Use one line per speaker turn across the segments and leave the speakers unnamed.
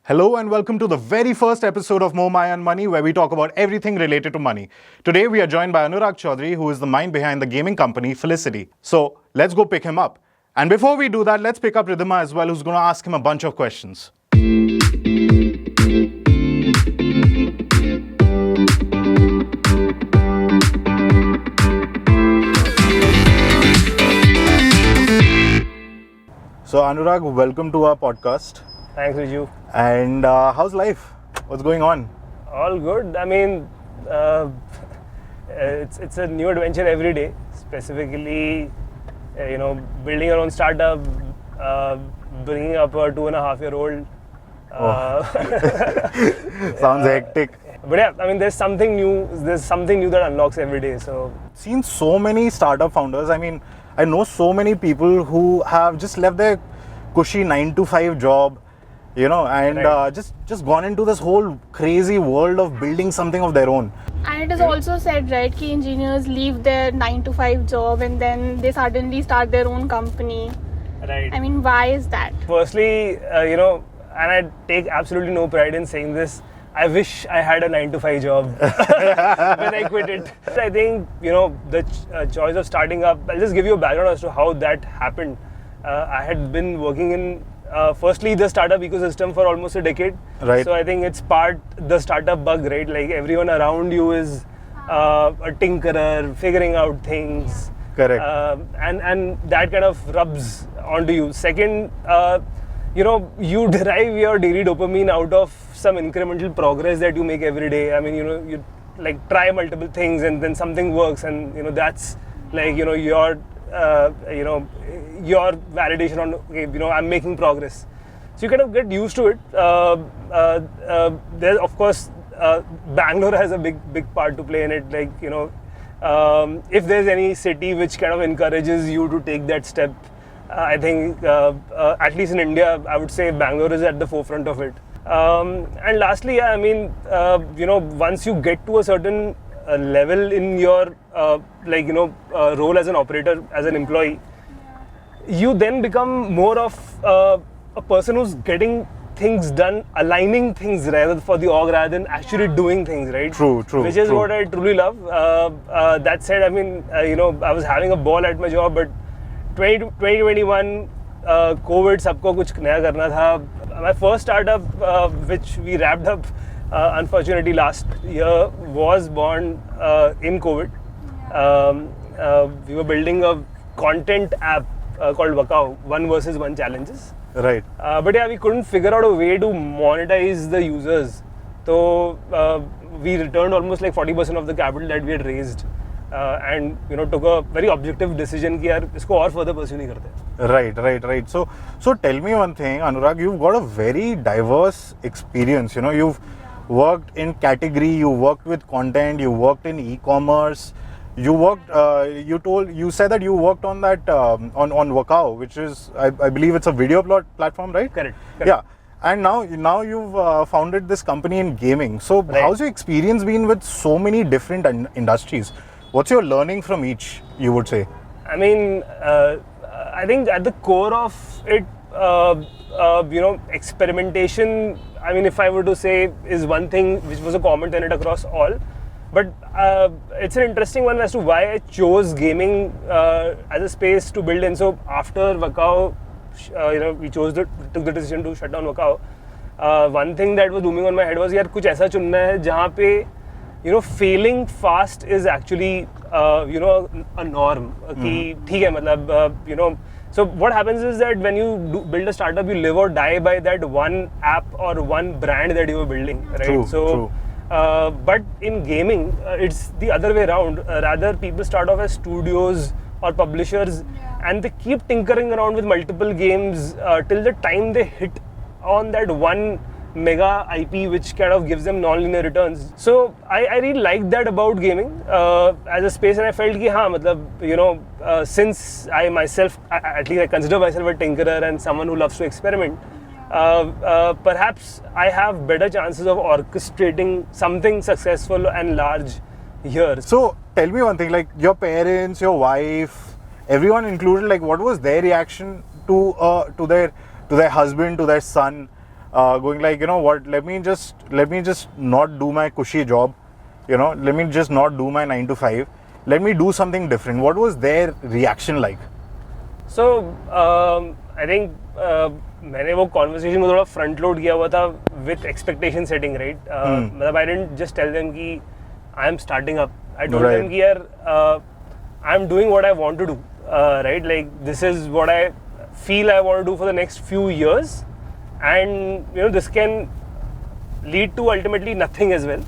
Hello and welcome to the very first episode of More Maya and Money, where we talk about everything related to money. Today we are joined by Anurag Chaudhary, who is the mind behind the gaming company Felicity. So let's go pick him up. And before we do that, let's pick up Ridhima as well, who's going to ask him a bunch of questions. So Anurag, welcome to our podcast.
Thanks, Riju.
And how's life? What's going on?
All good. I mean, it's a new adventure every day. Specifically, building your own startup, bringing up a 2.5-year-old.
Sounds hectic.
But yeah, I mean, there's something new. There's something new that unlocks every day. So,
Seen so many startup founders. I mean, I know so many people who have just left their cushy 9-to-5 job, and
Right.
just gone into this whole crazy world of building something of their own.
And it is also said, right, कि engineers leave their 9-to-5 job and then they suddenly start their own company.
right.
I mean, why is that?
Firstly, and I take absolutely no pride in saying this. I wish I had a 9-to-5 job when I quit it. I think, the choice of starting up, I'll just give you a background as to how that happened. I had been working in, firstly, the startup ecosystem for almost a decade.
Right.
So I think it's part the startup bug, right? Like everyone around you is a tinkerer, figuring out things.
Correct.
And that kind of rubs onto you. Second, you derive your daily dopamine out of some incremental progress that you make every day. I mean, you like try multiple things and then something works, and that's like your validation on okay, I'm making progress. So you kind of get used to it. There, of course, Bangalore has a big part to play in it. Like if there's any city which kind of encourages you to take that step, I think at least in India, I would say Bangalore is at the forefront of it. And lastly, I mean, once you get to a certain level in your role as an operator, as an employee, you then become more of a person who's getting things done, aligning things rather for the org rather than actually doing things, right?
True.
Which is
true.
what I truly love. That said, I mean, I was having a ball at my job, but 2021, COVID, सबको कुछ नया करना था. My first startup, which we wrapped up, unfortunately last year, was born in COVID. We were building a content app called Wakao, 1 versus 1 challenges.
Right.
But yeah, we couldn't figure out a way to monetize the users. So we returned almost like 40% of the capital that we had raised. And took a very objective decision कि यार इसको और further pursue नहीं करते.
Right. So tell me one thing, Anurag. You've got a very diverse experience. You've worked in category, you worked with content, you worked in e-commerce. You worked. You said that you worked on that on Wakao, which is I believe it's a video platform, right?
Correct.
Yeah. And now you've founded this company in gaming. So
Right.
how's your experience been with so many different industries? What's your learning from each, you would say?
I mean, I think at the core of it, experimentation, I mean, if I were to say, is one thing which was a common tenet across all. But it's an interesting one as to why I chose gaming as a space to build in. So after Wakao, we took the decision to shut down Wakao. One thing that was looming on my head was, यार कुछ ऐसा चुनना है जहाँ पे failing fast is actually a norm. कि ठीक है मतलब so what happens is that when you build a startup, you live or die by that one app or one brand that you are building, right?
True.
But in gaming, it's the other way around. Rather, people start off as studios or publishers, and they keep tinkering around with multiple games till the time they hit on that one mega IP which kind of gives them non-linear returns. So I really liked that about gaming as a space, and I felt कि हाँ मतलब since I myself, at least I consider myself a tinkerer and someone who loves to experiment, perhaps I have better chances of orchestrating something successful and large here.
So tell me one thing, like your parents, your wife, everyone included, like what was their reaction to their husband, to their son, going like, you know what, let me just not do my cushy job, you know, let me just not do my 9 to 5, let me do something different. What was their reaction like?
So I think मैंने वो conversation को थोड़ा front load किया हुआ था with expectation setting, right? मतलब I didn't just tell them कि I am starting up. I told them कि यार I am doing what I want to do, right? Like this is what I feel I want to do for the next few years, and you know this can lead to ultimately nothing as well.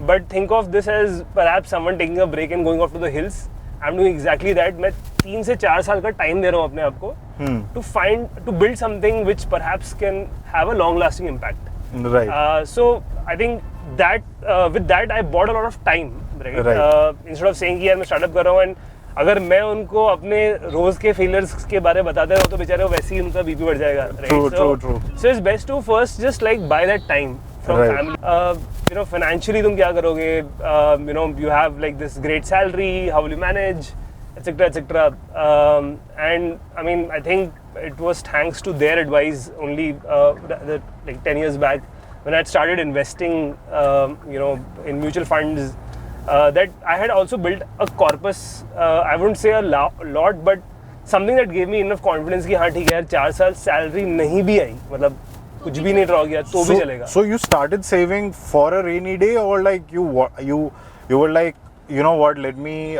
But think of this as perhaps someone taking a break and going off to the hills. I'm doing exactly that. मैं 3 से 4 साल का time दे रहा हूँ अपने आप को to build something which perhaps can have a long-lasting impact.
Right.
So I think that with that I bought a lot of time, right? Instead of saying कि यार मैं startup कर रहा हूँ and अगर मैं उनको अपने रोज के failures के बारे में बताते रहो तो बेचारे वो वैसे ही उनका BP बढ़ जाएगा, right? True. So it's best to first just like buy that time from family. You know, financially तुम क्या करोगे? You know, you have like this great salary. How will you manage, etc. And I mean, I think it was thanks to their advice only like 10 years back when I had started investing, you know, in mutual funds. That I had also built a corpus. I wouldn't say a lot, but something that gave me enough confidence कि हाँ ठीक है यार 4 साल salary नहीं भी आई, मतलब कुछ भी नहीं रह गया तो भी चलेगा.
So you started saving for a rainy day, or like you were like, you know what, let me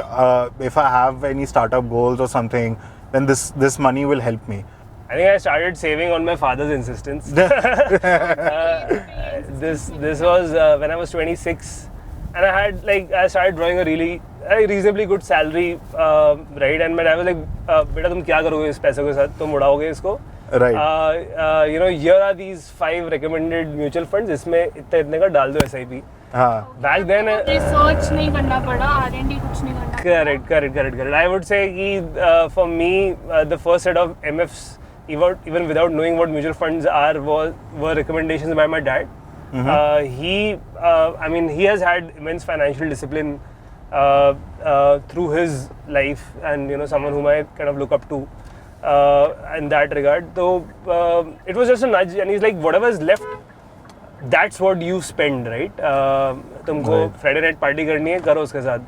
if I have any startup goals or something, then this money will help me.
I think I started saving on my father's insistence. This was when I was 26, and I started drawing a reasonably good salary, right? And my dad was like, "बेटा तुम क्या करोगे इस पैसे के साथ? तुम उड़ाओगे इसको?"
Right.
You know, here are these 5 recommended mutual funds. इसमें इतने का डाल दो SIP. Back then
research नहीं करना पड़ा, R&D कुछ नहीं करना.
Correct. I would say कि for me the first set of MFs, even without knowing what mutual funds are, were recommendations by my dad. I mean, he has had immense financial discipline through his life, and you know, someone whom I kind of look up to in that regard. So it was just a nudge, and he's like, whatever is left, that's what you spend, right? तुमको Friday night party करनी है, करो उसके साथ.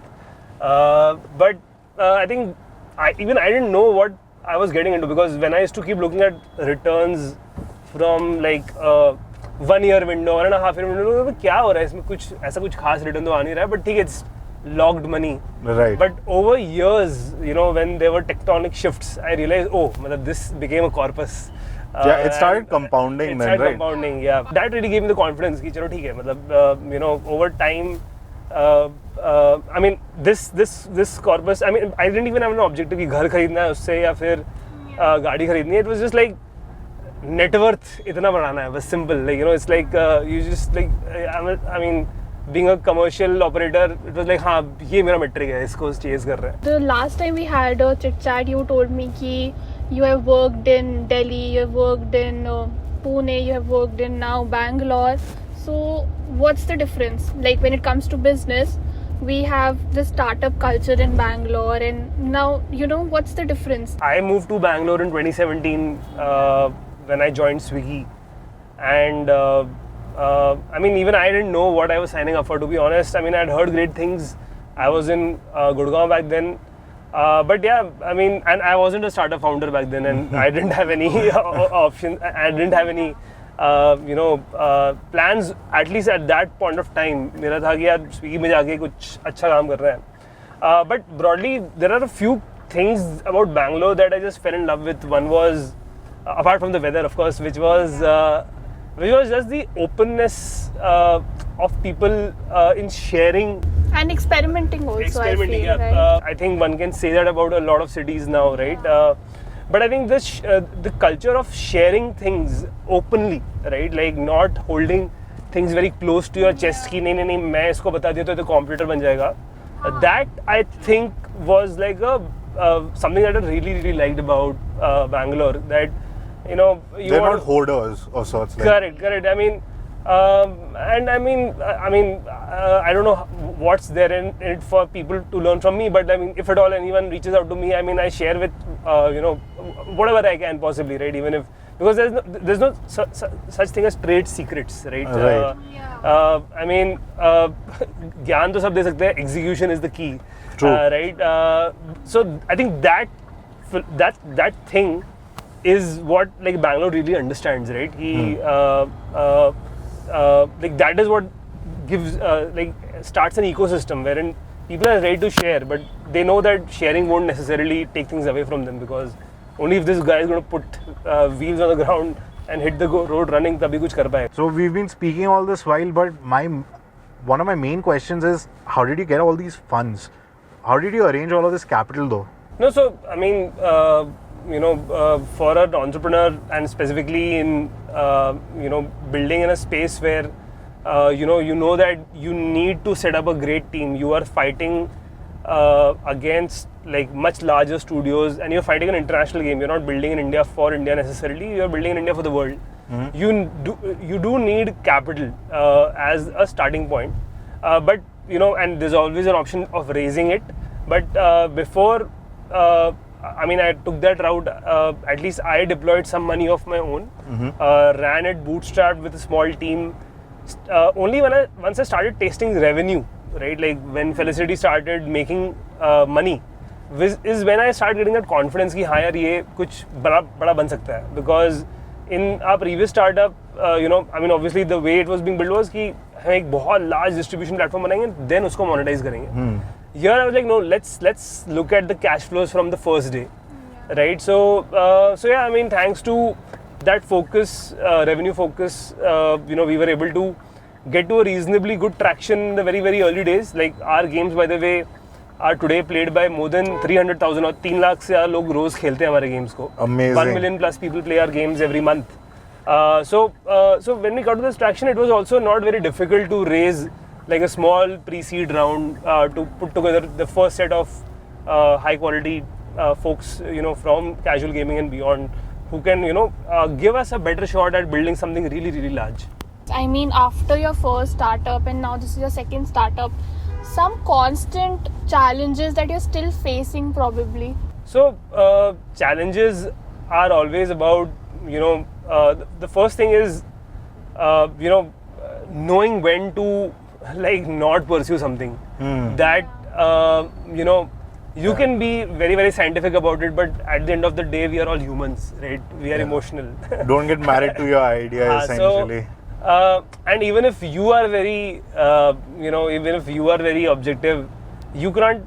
But I think I didn't know what I was getting into, because when I used to keep looking at returns from like 1 year window, 1.5 year window, तो क्या हो रहा है इसमें, कुछ ऐसा कुछ खास return तो आ नहीं रहा है, but ठीक है, it's logged money.
Right.
But over years, you know, when there were tectonic shifts, I realized, oh, this became a corpus.
Yeah, it started compounding.
It started compounding, yeah. That really gave me the confidence कि चलो ठीक है, मतलब you know, over time, I mean, this corpus, I mean, I didn't even have an objective कि घर खरीदना है उससे या फिर गाड़ी खरीदनी है. It was just like net worth इतना बढ़ाना है, बस simple. Like, you know, it's like you just like, I mean, being a commercial operator, it was like हाँ ये मेरा metric है, इसको chase कर रहे हैं.
The last time we had a chit chat, you told me कि you have worked in Delhi, you have worked in Pune, you have worked in now Bangalore. So what's the difference? Like when it comes to business, we have the startup culture in Bangalore, and now, you know, what's the difference?
I moved to Bangalore in 2017 when I joined Swiggy, and I mean, even I didn't know what I was signing up for, to be honest. I mean, I'd heard great things. I was in Gurgaon back then. But yeah, I mean, and I wasn't a startup founder back then, and I didn't have any options. I didn't have any, you know, plans. At least at that point of time, मेरा था कि यार Swiggy में जाके कुछ अच्छा काम कर रहे हैं. But broadly, there are a few things about Bangalore that I just fell in love with. One was, apart from the weather, of course, which was just the openness of people in sharing.
And experimenting also, I feel,
yeah.
right?
I think one can say that about a lot of cities now, right? But I think this the culture of sharing things openly, right? Like not holding things very close to your chest कि नहीं मैं इसको बता दिया तो ये competitor बन जाएगा. That I think was like something that I really liked about Bangalore. That, you know,
they're not hoarders of sorts.
Correct. I mean, And I mean, I don't know what's there in it for people to learn from me, but I mean, if at all anyone reaches out to me, I mean, I share with whatever I can possibly, right? Even if, because there's no such thing as trade secrets, right?
Right.
I mean, ज्ञान तो सब दे सकते हैं, execution is the key.
True.
Right? So I think that thing is what like Bangalore really understands, right? Like that is what gives like starts an ecosystem wherein people are ready to share, but they know that sharing won't necessarily take things away from them, because only if this guy is going to put wheels on the ground and hit the road running, तभी कुछ कर पाए.
So we've been speaking all this while, but one of my main questions is, how did you get all these funds? How did you arrange all of this capital though?
No, so I mean, for an entrepreneur, and specifically in building in a space where you know that you need to set up a great team. You are fighting against like much larger studios, and you're fighting an international game. You're not building in India for India necessarily. You're building in India for the world. Mm-hmm. You do need capital as a starting point, but and there's always an option of raising it. But before, I mean, I took that route. At least I deployed some money of my own, ran it bootstrapped with a small team. Only once I started tasting revenue, right? Like when Felicity started making money, is when I started getting that confidence कि हाँ यार ये कुछ बड़ा बन सकता है. Because in our previous startup, I mean, obviously the way it was being built was कि हम एक बहुत large distribution platform बनाएंगे, then उसको monetize करेंगे. Here I was like, no, let's look at the cash flows from the first day, right? So yeah, I mean, thanks to that focus, revenue focus, we were able to get to a reasonably good traction in the very, very early days. Like our games, by the way, are today played by more than 300,000 और 3 लाख से ज़्यादा लोग रोज खेलते हैं हमारे games को.
Amazing.
1 million plus people play our games every month. So when we got to this traction, it was also not very difficult to raise like a small pre-seed round to put together the first set of high quality folks, from casual gaming and beyond, who can, give us a better shot at building something really, really large.
I mean, after your first startup and now this is your second startup, some constant challenges that you're still facing probably.
So challenges are always about, the first thing is, knowing when to like not pursue something. That, you can be very, very scientific about it, but at the end of the day, we are all humans, right? We are emotional.
Don't get married to your idea, essentially.
And even if you are very, even if you are very objective, you can't,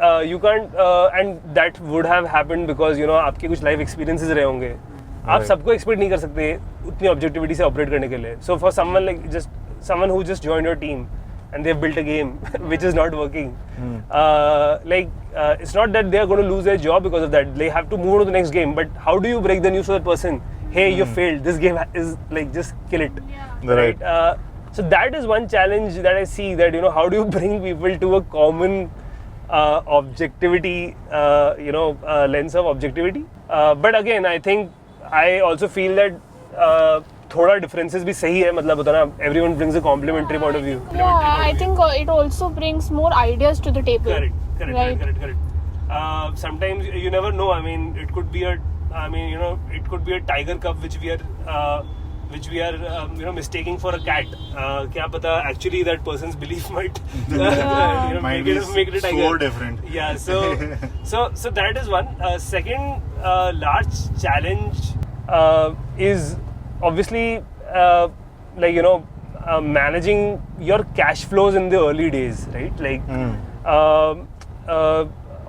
and that would have happened because, आपके कुछ life experiences रहे होंगे. आप सबको expect नहीं कर सकते उतनी objectivity से operate करने के लिए. So for someone like someone who just joined your team and they've built a game which is not working, it's not that they are going to lose their job because of that. They have to move on to the next game. But how do you break the news to that person? Hey, you failed. This game is like, just kill it.
Yeah. Right.
So that is one challenge that I see, that, how do you bring people to a common objectivity, lens of objectivity. But again, I think I also feel that थोड़ा differences भी सही है, मतलब होता ना, everyone brings a complementary point of view.
Yeah, I think it also brings more ideas to the table.
Correct. Sometimes you never know. I mean, it could be it could be a tiger cub which we are mistaking for a cat. क्या पता, actually that person's belief might
might
make it a tiger.
So different.
Yeah, so that is one. Second large challenge is obviously managing your cash flows in the early days, right? Like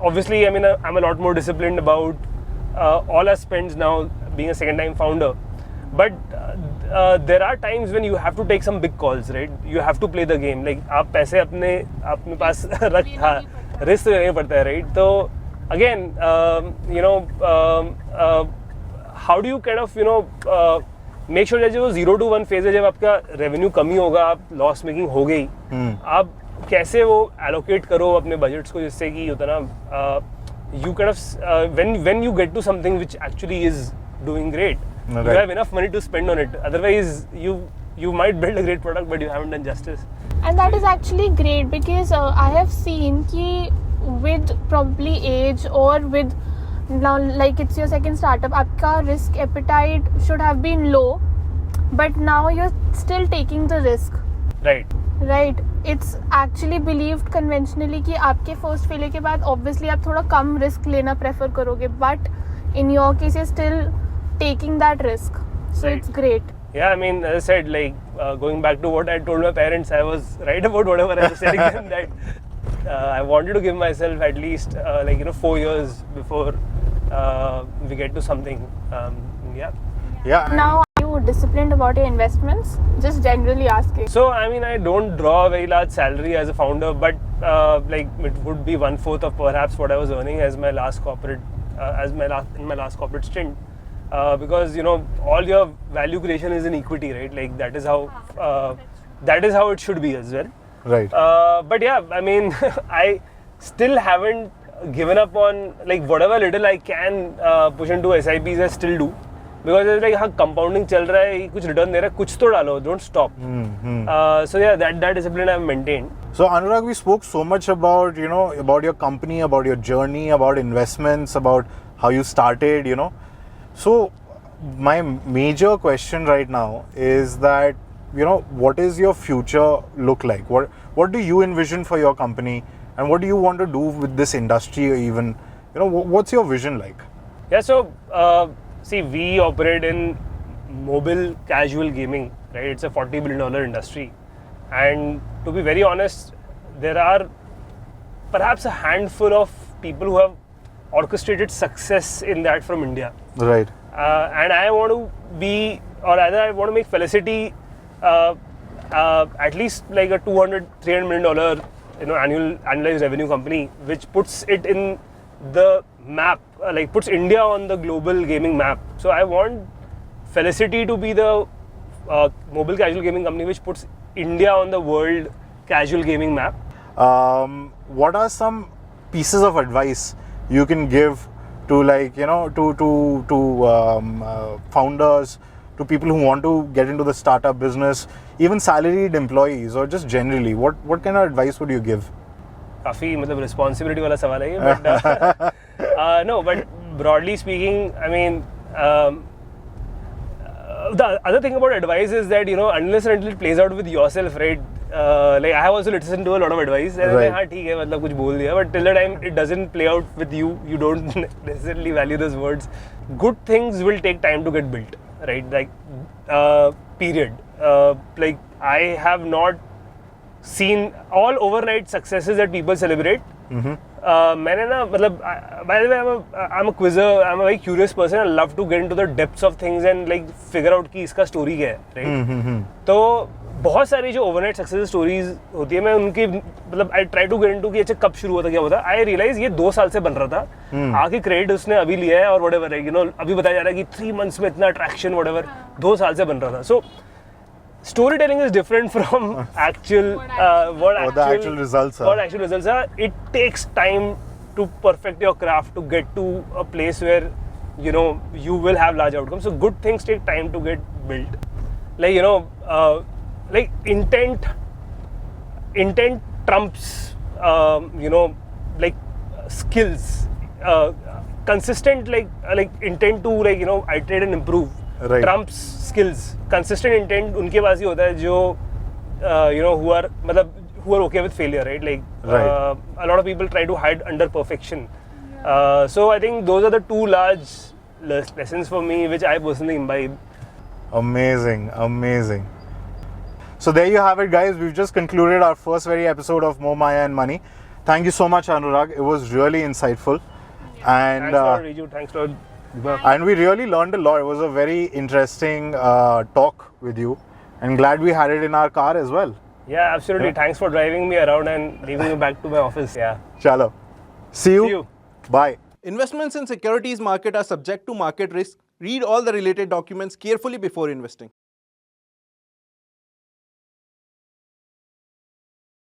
obviously, I mean, I'm a lot more disciplined about all our spends now, being a second-time founder. But there are times when you have to take some big calls, right? You have to play the game. Like, आप पैसे अपने पास risk लेने पड़ता है, right? So again, how do you kind of make sure that जो 0 to 1 phase है, जब आपका revenue कमी होगा, आप loss making हो गई, आप कैसे वो allocate करो अपने budgets को, जिससे कि होता ना, you kind of when you get to something which actually is doing great, you have enough money to spend on it. Otherwise, you you might build a great product, but you haven't done justice.
And that is actually great because I have seen ki with probably age or with now like it's your second startup, आपका risk appetite should have been low, but now you're still taking the risk.
Right.
Right. It's actually believed conventionally कि आपके first failure के बाद obviously आप थोड़ा कम risk लेना prefer करोगे, but in your case you're still taking that risk. So
Right.
it's great.
Yeah, I mean, as I said, like going back to what I told my parents, I was right about whatever I was telling them that I wanted to give myself at least 4 years before we get to something. Yeah.
Yeah.
Now are you disciplined about your investments? Just generally asking.
So I mean, I don't draw a very large salary as a founder, but like it would be 1/4 of perhaps what I was earning as my last corporate, in my last corporate stint. Because all your value creation is in equity, right? Like that is how it should be as well.
Right.
But yeah, I mean, I still haven't given up on like whatever little I can push into SIPs. I still do because it's like हाँ compounding चल रहा है, कुछ return दे रहा है, कुछ तो डालो, don't stop. So yeah, that discipline I've maintained.
So Anurag, we spoke so much about about your company, about your journey, about investments, about how you started. So my major question right now is that what is your future look like? What do you envision for your company, and what do you want to do with this industry? Or even what's your vision like?
Yeah, so see, we operate in mobile casual gaming, right? It's a $40 billion industry, and to be very honest, there are perhaps a handful of people who have orchestrated success in that from India.
Right.
And I want to be, or rather, I want to make Felicity at least like a $200-300 million annualized revenue company, which puts it in the map, like puts India on the global gaming map. So I want Felicity to be the mobile casual gaming company which puts India on the world casual gaming map.
What are some pieces of advice you can give to founders, to people who want to get into the startup business, even salaried employees, or just generally? What kind of advice would you give?
काफी responsibility वाला सवाल है ये, but no, but broadly speaking, I mean, the other thing about advice is that unless and until it plays out with yourself, right? Like I have also listened to a lot of advice and
Right.
हाँ ठीक है मतलब कुछ बोल दिया, but till the time it doesn't play out with you, you don't necessarily value those words. Good things will take time to get built, right? Like period. Like I have not seen all overnight successes that people celebrate. मैंने ना मतलब, by the way, I'm a quizzer, I'm a very curious person. I love to get into the depths of things and like figure out कि इसका story क्या है, right? तो बहुत सारी जो overnight success stories होती है, मैं उनकी मतलब I try to get into कि अच्छा कब शुरू हुआ था, क्या हुआ था. I realize ये 2 साल से बन रहा था, आगे credit उसने अभी लिया है और whatever है, अभी बताया जा रहा है कि 3 months में इतना traction whatever, 2 साल से बन रहा था. So storytelling is different from actual what actual results are. It takes time to perfect your craft to get to a place where you will have large outcomes. So good things take time to get built. Like like intent trumps like skills. Consistent like intent to iterate and improve.
Right.
Trumps skills. Consistent intent उनके पास ही होता है जो who are okay with failure, right? Like
Right.
A lot of people try to hide under perfection. So I think those are the 2 large lessons for me which I personally imbibe.
Amazing. So there you have it, guys. We've just concluded our first very episode of More Maya and Money. Thank you so much, Anurag. It was really insightful. And
Thanks a lot, Riju. Thanks a lot.
and we really learned a lot. It was a very interesting talk with you, and glad we had it in our car as well.
Yeah, absolutely.
Yeah.
Thanks for driving me around and leaving me back to my office. Yeah.
Chalo. See you.
See you.
Bye.
Investments in securities market are subject to market risk. Read all the related documents carefully before investing.